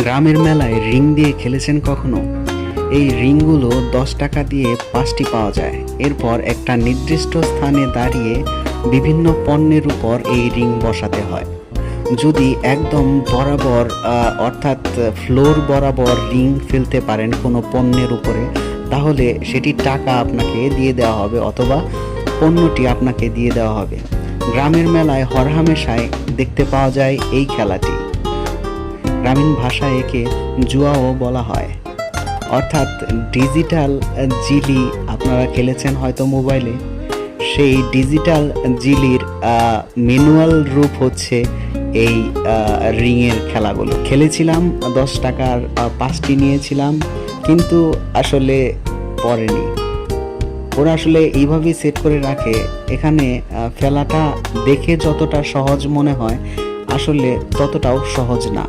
গ্রামের মেলায় রিং দিয়ে খেলেছেন কখনো? এই রিংগুলো 10 টাকা দিয়ে 5টি পাওয়া যায়। এরপর একটা নির্দিষ্ট স্থানে দাঁড়িয়ে বিভিন্ন পণ্যের উপর এই রিং বসাতে হয়। যদি একদম বরাবর অর্থাৎ ফ্লোর বরাবর রিং ফেলতে পারেন কোনো পণ্যের উপরে, তাহলে সেটি টাকা আপনাকে দিয়ে দেওয়া হবে অথবা পণ্যটি আপনাকে দিয়ে দেওয়া হবে। গ্রামের মেলায় হরহামেশাই দেখতে পাওয়া যায় এই খেলাটি। গ্রামীণ ভাষায় একে জুয়াও বলা হয়। অর্থাৎ ডিজিটাল জিলি আপনারা খেলেছেন হয়তো মোবাইলে, সেই ডিজিটাল জিলির ম্যানুয়াল রূপ হচ্ছে এই রিংয়ের খেলাগুলো। খেলেছিলাম, 10 টাকার 5টি নিয়েছিলাম, কিন্তু আসলে পড়েনি। ওরা আসলে এইভাবেই সেট করে রাখে। এখানে ফেলাটা দেখে যতটা সহজ মনে হয়, আসলে ততটাও সহজ না।